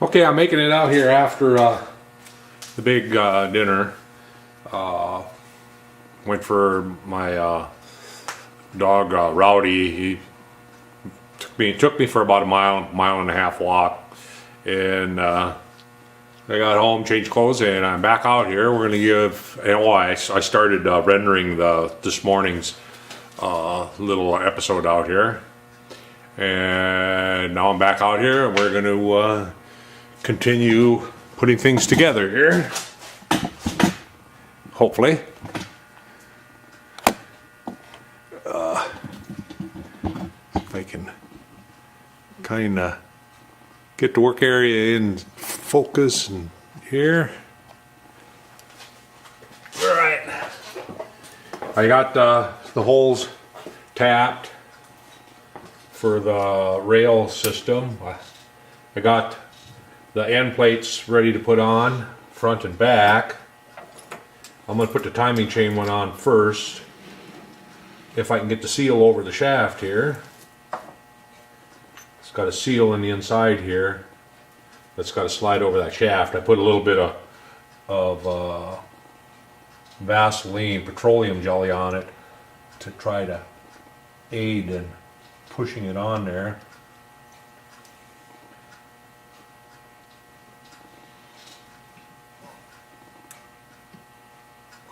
Okay, I'm making it out here after the big dinner. Went for my dog Rowdy. He took me for about a mile and a half walk, and I got home, changed clothes, and I'm back out here. We're gonna give. I started rendering this morning's little episode out here, and now I'm back out here, and we're gonna continue putting things together here. Hopefully. If I can kind of get the work area in focus and here. All right. I got the holes tapped for the rail system. I got the end plates ready to put on, front and back. I'm going to put the timing chain one on first, if I can get the seal over the shaft here. It's got a seal in the inside here that's got to slide over that shaft. I put a little bit of Vaseline petroleum jelly on it to try to aid in pushing it on there.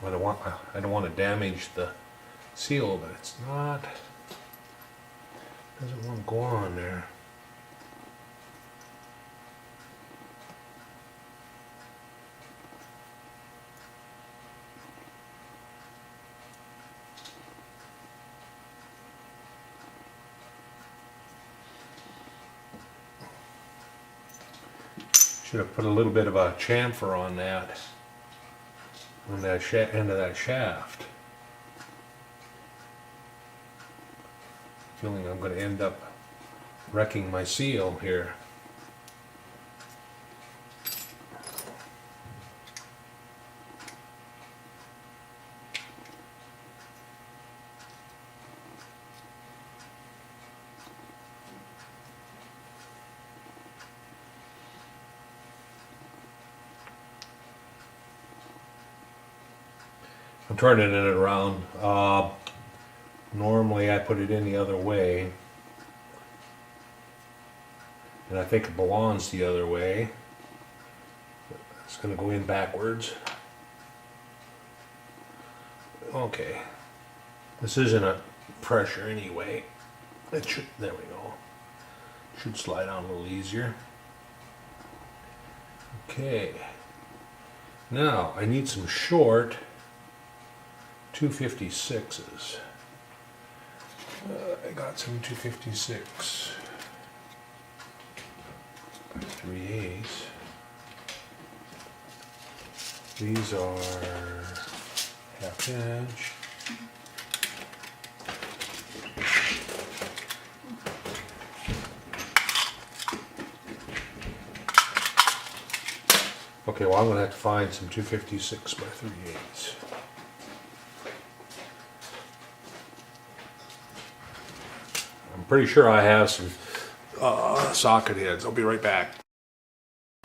I don't want to damage the seal, but it's not. Doesn't want to go on there. Should have put a little bit of a chamfer on that. On that end of that shaft. Feeling I'm going to end up wrecking my seal here. I'm turning it around. Normally I put it in the other way, and I think it belongs the other way. It's going to go in backwards. Okay, this isn't a pressure anyway. It should. There we go. Should slide on a little easier. Okay. Now I need some short 256s. I got some 256 by 3/8. These are 1/2 inch. Okay, well I'm going to have to find some 256 by 3/8. I'm pretty sure I have some socket heads. I'll be right back.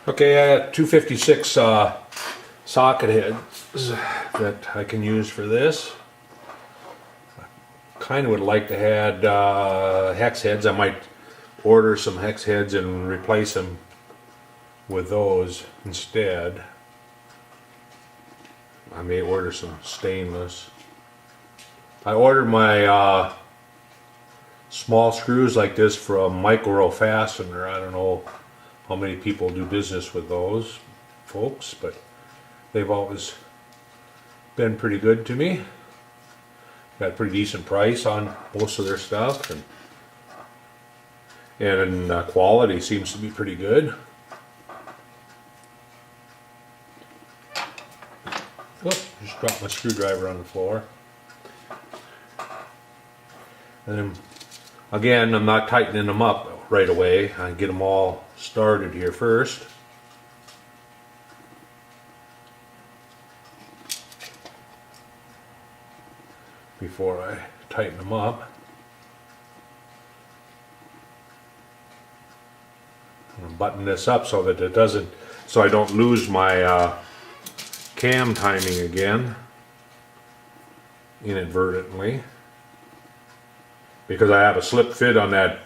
Okay, I got 256 socket heads that I can use for this. I kind of would like to add hex heads. I might order some hex heads and replace them with those instead. I may order some stainless. I ordered my small screws like this from Micro Fastener. I don't know how many people do business with those folks, but they've always been pretty good to me. Got a pretty decent price on most of their stuff, and quality seems to be pretty good. Oh, just dropped my screwdriver on the floor. And then again, I'm not tightening them up right away. I get them all started here first. Before I tighten them up. button this up so that it doesn't, so I don't lose my cam timing again inadvertently, because I have a slip fit on that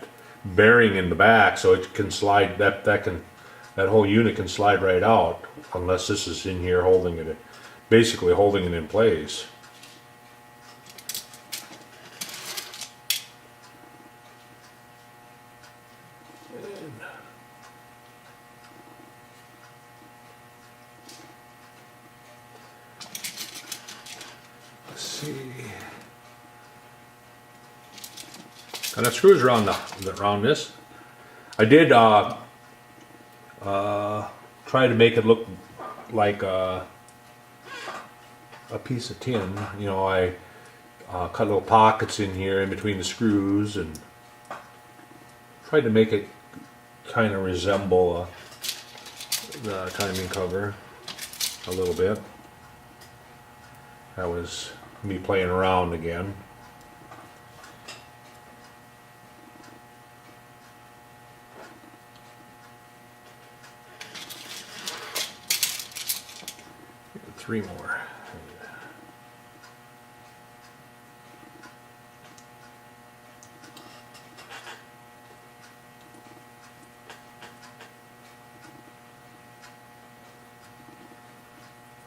bearing in the back, so it can slide, that whole unit can slide right out unless this is in here holding it, basically holding it in place. Let's see. And that screws around around this. I did try to make it look like a piece of tin. You know, I cut little pockets in here in between the screws and tried to make it kind of resemble the timing cover a little bit. That was me playing around again. Three more.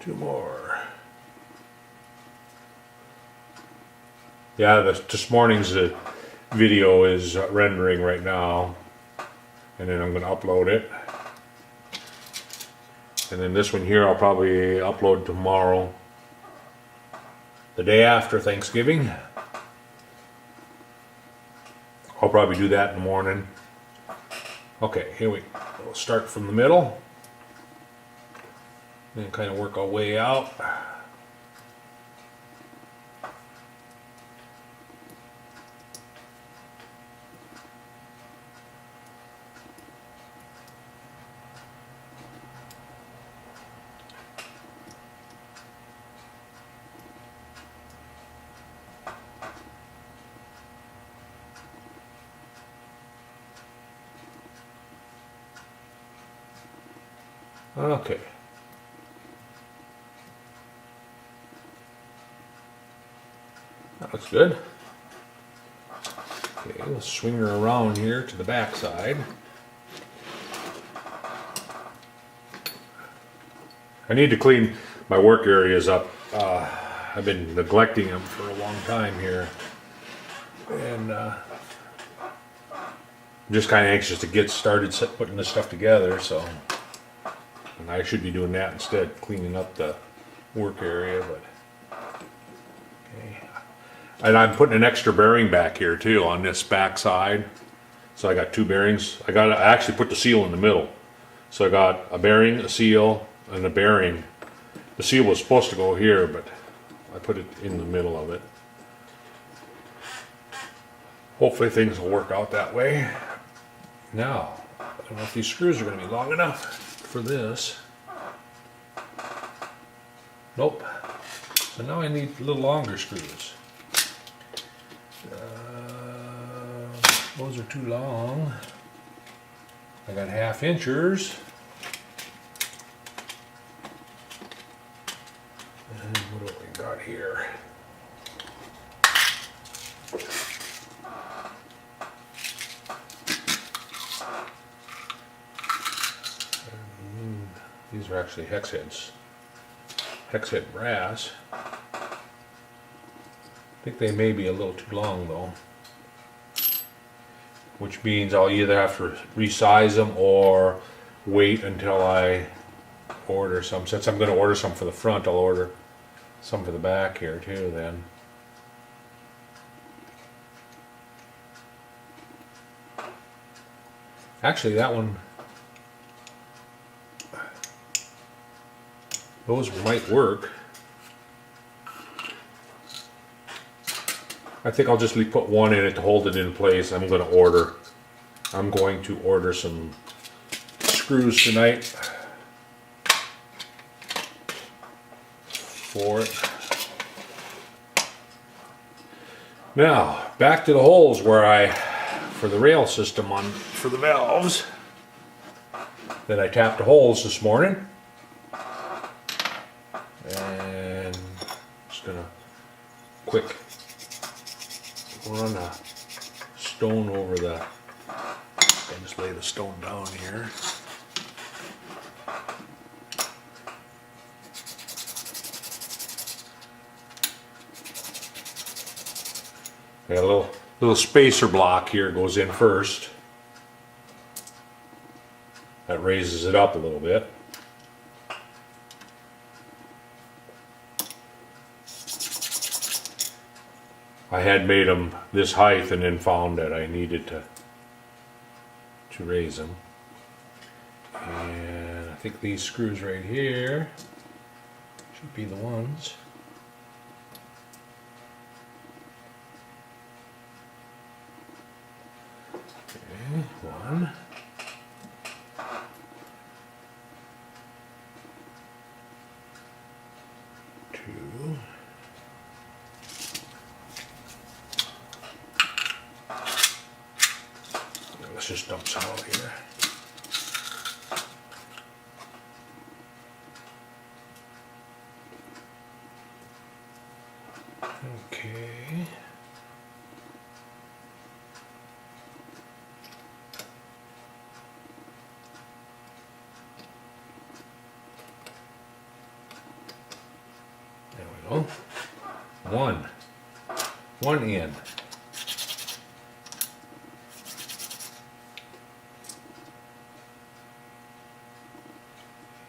Two more. Yeah, this morning's video is rendering right now, and then I'm going to upload it. And then this one here I'll probably upload tomorrow, the day after Thanksgiving. I'll probably do that in the morning. Okay, here we'll start from the middle, and kind of work our way out. Okay. That looks good. Okay, let's swing her around here to the back side. I need to clean my work areas up. I've been neglecting them for a long time here. And I'm just kind of anxious to get started putting this stuff together, so. And I should be doing that instead, cleaning up the work area, but okay. And I'm putting an extra bearing back here too on this back side. So I got two bearings. I actually put the seal in the middle. So I got a bearing, a seal, and a bearing. The seal was supposed to go here, but I put it in the middle of it. Hopefully things will work out that way. Now, I don't know if these screws are going to be long enough for this. Nope. So now I need a little longer screws. Those are too long. I got 1/2 inchers. And what do we got here? These are actually hex heads. Hex head brass. I think they may be a little too long though. Which means I'll either have to resize them or wait until I order some. Since I'm going to order some for the front, I'll order some for the back here too then. Actually, that one, those might work. I think I'll just put one in it to hold it in place. I'm going to order some screws tonight for it. Now, back to the holes where for the rail system for the valves. Then I tapped the holes this morning. And just gonna quick run a stone over the, I just lay the stone down here. I got a little spacer block here goes in first. That raises it up a little bit. I had made them this height and then found that I needed to raise them. And I think these screws right here should be the ones. Okay, one. Two. Let's just dump some out here. Okay. There we go. One in.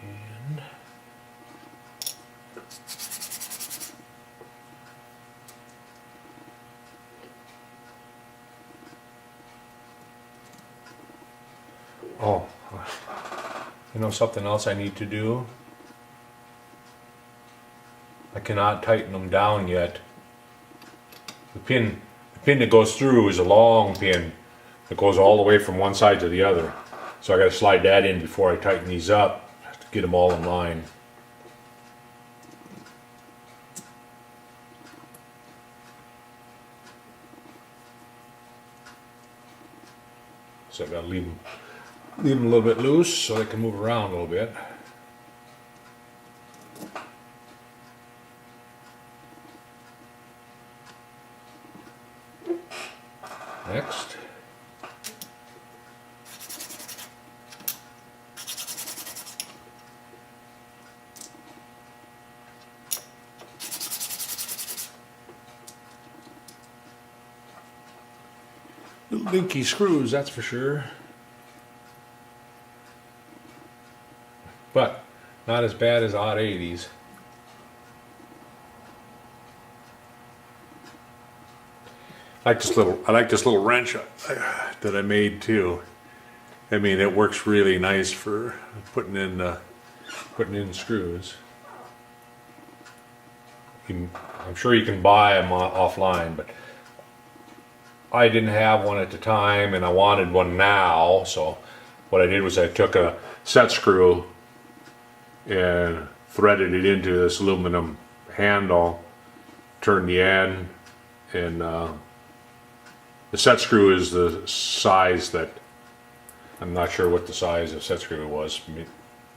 And oh, you know something else I need to do? I cannot tighten them down yet. The pin that goes through is a long pin that goes all the way from one side to the other. So I got to slide that in before I tighten these up to get them all in line. So I got to leave them a little bit loose so they can move around a little bit. Next. Little dinky screws, that's for sure. But not as bad as odd 80s. I like this little wrench that I made too. I mean, it works really nice for putting in screws. I'm sure you can buy them offline, but I didn't have one at the time, and I wanted one now. So what I did was I took a set screw and threaded it into this aluminum handle, turned the end, and the set screw is the size that, I'm not sure what the size of set screw was. It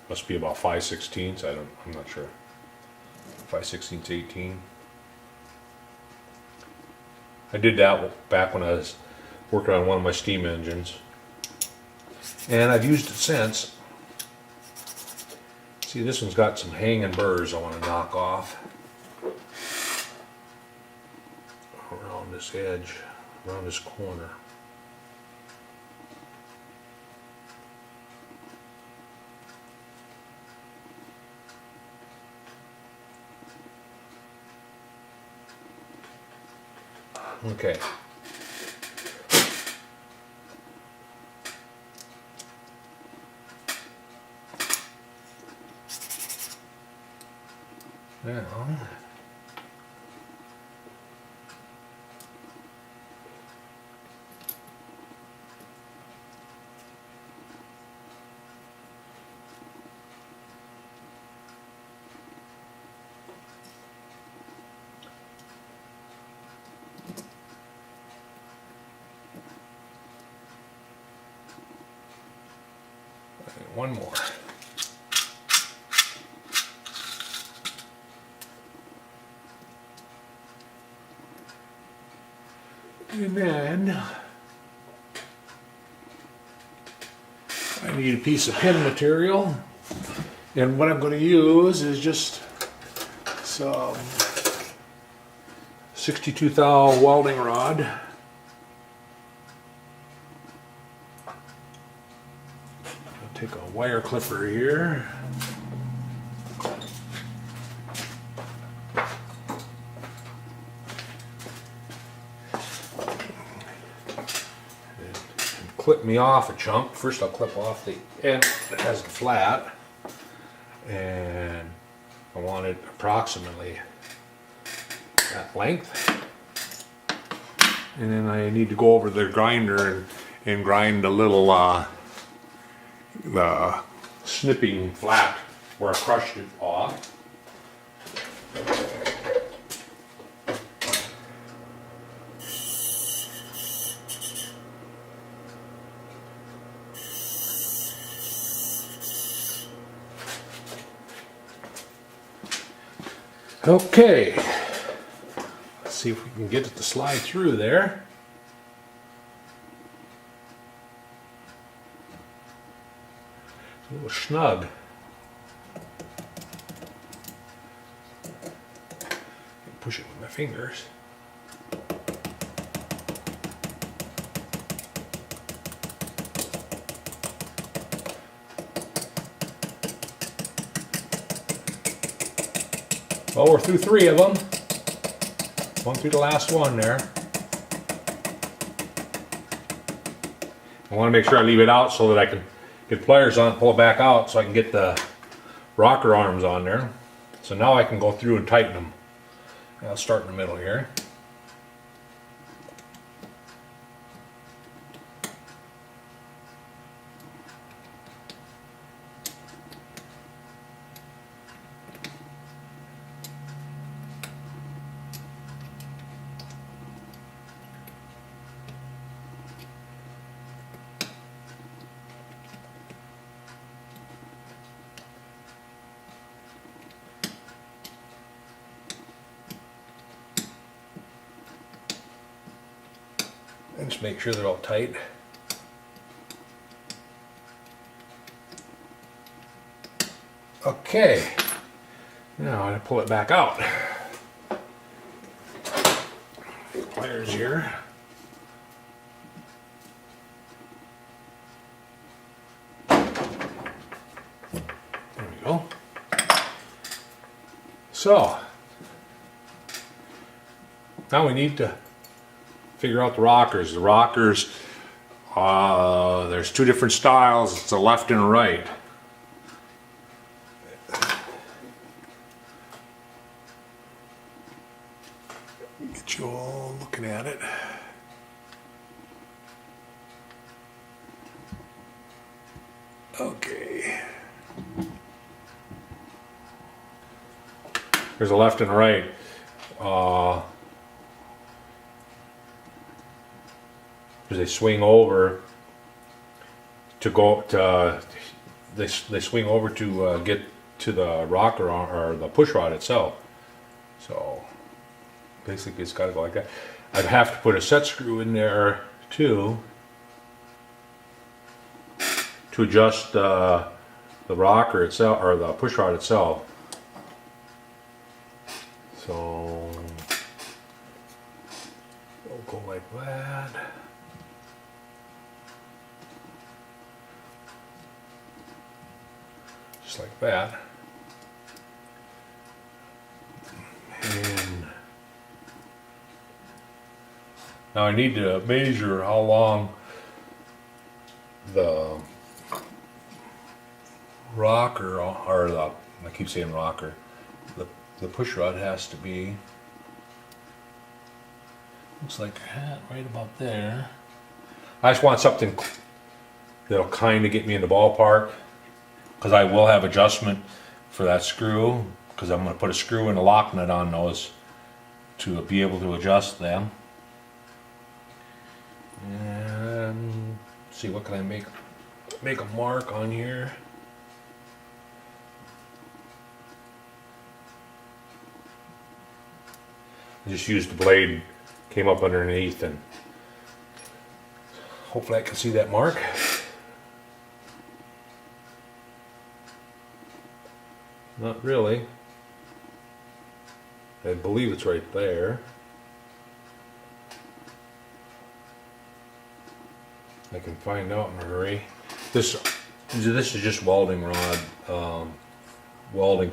must be about 5/16. I'm not sure. 5/16, 18. I did that back when I was working on one of my steam engines, and I've used it since. See, this one's got some hanging burrs I want to knock off around this edge, around this corner. Okay. Now, One more. And then I need a piece of pin material, and what I'm going to use is just some 62 thou welding rod. I'll take a wire clipper here. Clip me off a chunk. First I'll clip off the end that has it flat, and I want it approximately that length. And then I need to go over the grinder and grind a little the snipping flat where I crushed it off. Okay, let's see if we can get it to slide through there. It's a little snug. Push it with my fingers. Well, we're through 3 of them. One through the last one there. I want to make sure I leave it out so that I can get pliers on, pull it back out so I can get the rocker arms on there. So now I can go through and tighten them. I'll start in the middle here. And just make sure they're all tight. Okay, now I'm going to pull it back out. Pliers here. There we go. So, now we need to figure out the rockers. The rockers, there's 2 different styles. It's a left and a right. Get you all looking at it. Okay. There's a left and a right. They swing over to go to they swing over to get to the rocker or the push rod itself. So basically it's got to go like that. I'd have to put a set screw in there too to adjust the rocker itself or the push rod itself. So we'll go like that. Just like that. And now I need to measure how long the rocker, or the, I keep saying rocker, the push rod has to be, looks like right about there. I just want something that'll kind of get me in the ballpark, because I will have adjustment for that screw, because I'm going to put a screw and a lock nut on those to be able to adjust them. And see, what can I make make a mark on here. I just used the blade, came up underneath, and hopefully I can see that mark. Not really. I believe it's right there. I can find out in a hurry. This is just welding rod, welding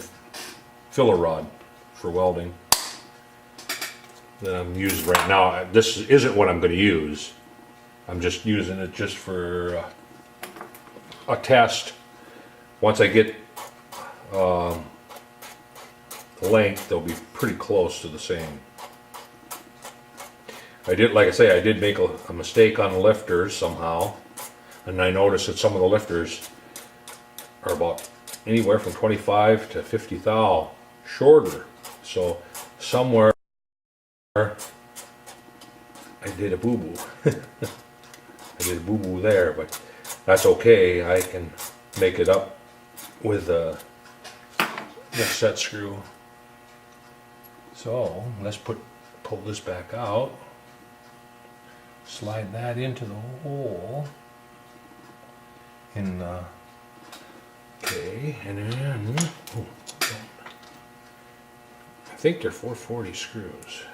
filler rod for welding that I'm using right now. This isn't what I'm going to use. I'm just using it just for a test. Once I get the length, they'll be pretty close to the same. Like I say, I did make a mistake on the lifters somehow, and I noticed that some of the lifters are about anywhere from 25 to 50 thou shorter. So somewhere I did a boo-boo. I did a boo-boo there, but that's okay. I can make it up with the set screw. So let's pull this back out. Slide that into the hole in the, okay, and then I think they're 440 screws.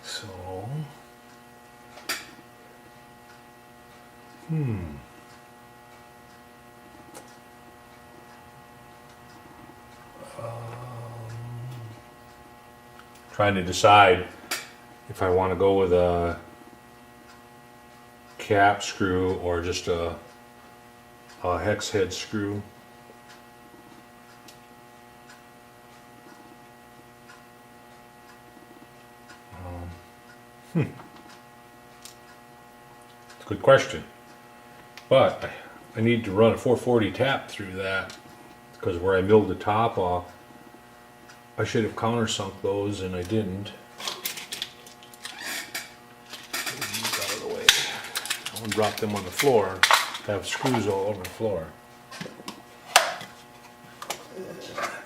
So, trying to decide if I want to go with a cap screw or just a hex head screw. It's a good question, but I need to run a 440 tap through that, because where I milled the top off, I should have countersunk those and I didn't. Move out of the way. I won't drop them on the floor. I have screws all over the floor. I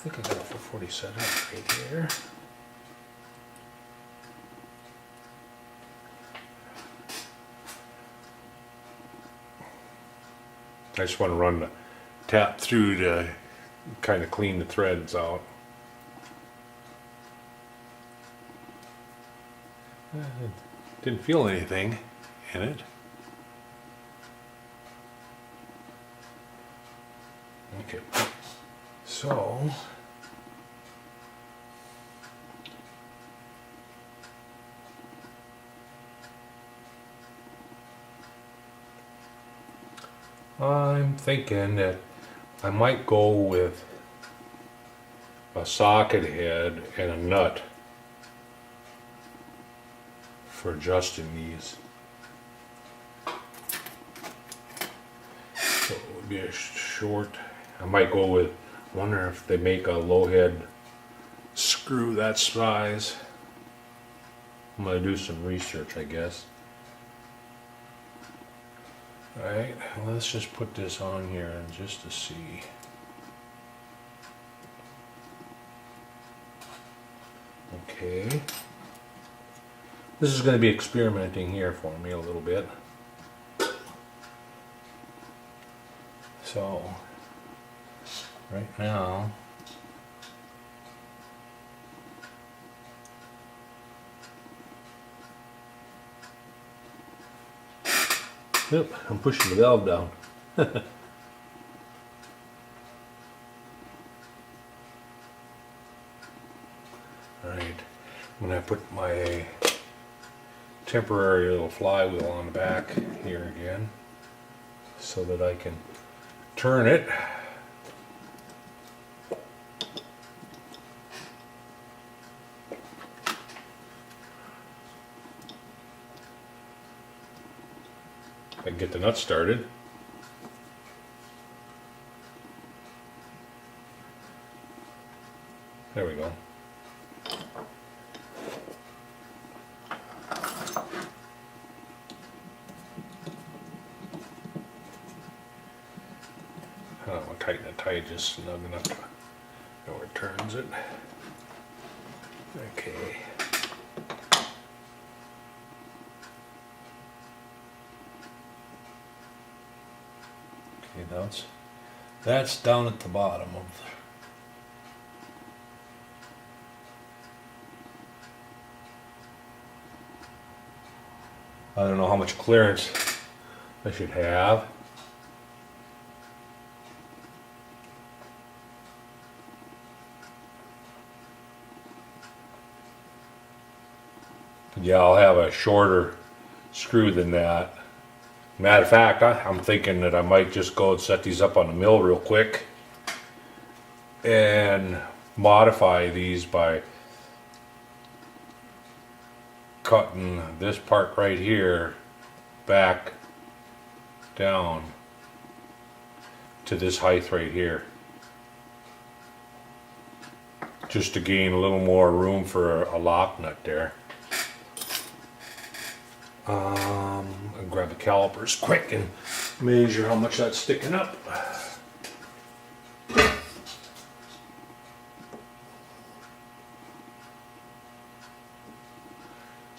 think I got a 440 set up right here. I just want to run the tap through to kind of clean the threads out. Didn't feel anything in it. Okay, so I'm thinking that I might go with a socket head and a nut for adjusting these. So it would be a short. I might go with, wonder if they make a low head screw that size. I'm gonna do some research, I guess. Alright, let's just put this on here and just to see. Okay. This is going to be experimenting here for me a little bit. So, right now, yep, I'm pushing the valve down. Alright, I'm going to put my temporary little flywheel on the back here again so that I can turn it. I can get the nut started. I don't want to tighten it tight, just snug enough to know where it turns it. Okay. Okay, that's down at the bottom of the... I don't know how much clearance I should have. Yeah, I'll have a shorter screw than that. Matter of fact, I'm thinking that I might just go and set these up on the mill real quick and modify these by cutting this part right here back down to this height right here, just to gain a little more room for a lock nut there. I'll grab the calipers quick and measure how much that's sticking up.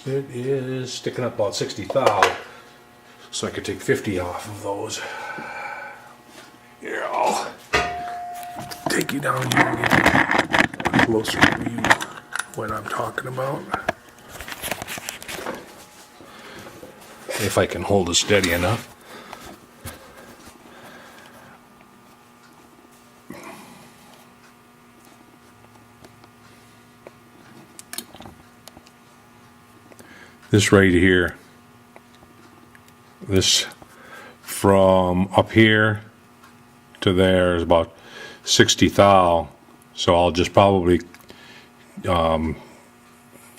It is sticking up about 60 thou, so I could take 50 off of those. Here, I'll take you down here and get a closer view of what I'm talking about. If I can hold it steady enough. This right here, this from up here to there is about 60 thou, so I'll just probably go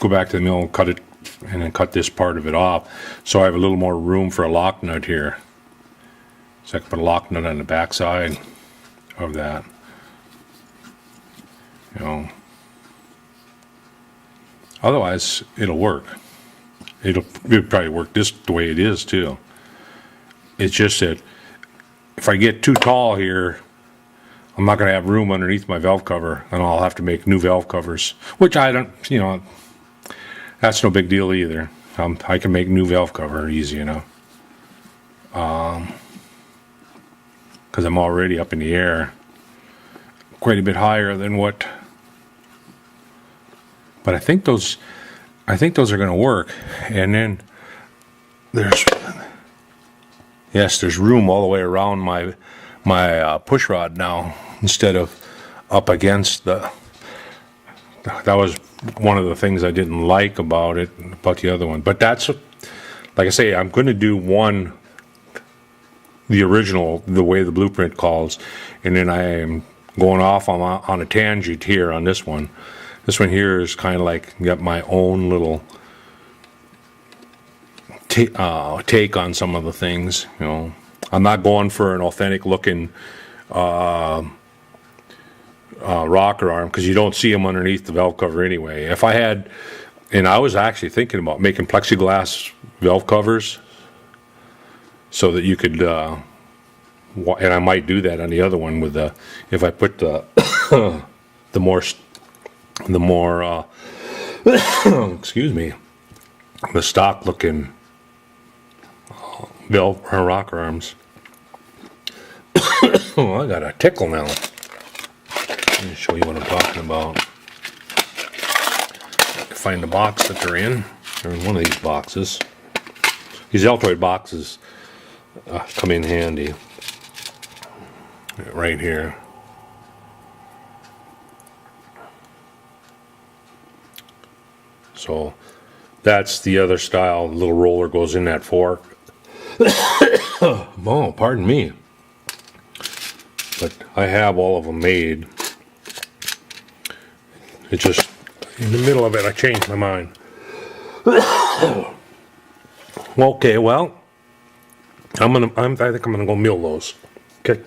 back to the mill and cut it, and then cut this part of it off, so I have a little more room for a lock nut here. So I can put a lock nut on the back side of that. You know, otherwise it'll work. It'll probably work this the way it is too. It's just that if I get too tall here, I'm not going to have room underneath my valve cover, and I'll have to make new valve covers, which I don't, you know, that's no big deal either. I can make new valve cover easy, you know. Because I'm already up in the air quite a bit higher than what. But I think those are going to work. And then there's room all the way around my push rod now, instead of up against the. That was one of the things I didn't like about the other one. But that's, like I say, I'm going to do one, the original, the way the blueprint calls, and then I am going off on a tangent here on this one. This one here is kind of like got my own little take on some of the things. You know, I'm not going for an authentic looking rocker arm, because you don't see them underneath the valve cover anyway. If I had, and I was actually thinking about making plexiglass valve covers so that you could, and I might do that on the other one with the, if I put the the more excuse me, the stock looking valve rocker arms. Oh, I got a tickle now. Let me show you what I'm talking about. Find the box that they're in. They're in one of these boxes. These Altoid boxes come in handy. Right here. So that's the other style. The little roller goes in that fork. Oh, pardon me. But I have all of them made. It just, in the middle of it, I changed my mind. Okay, well, I think I'm gonna go mill those. Okay.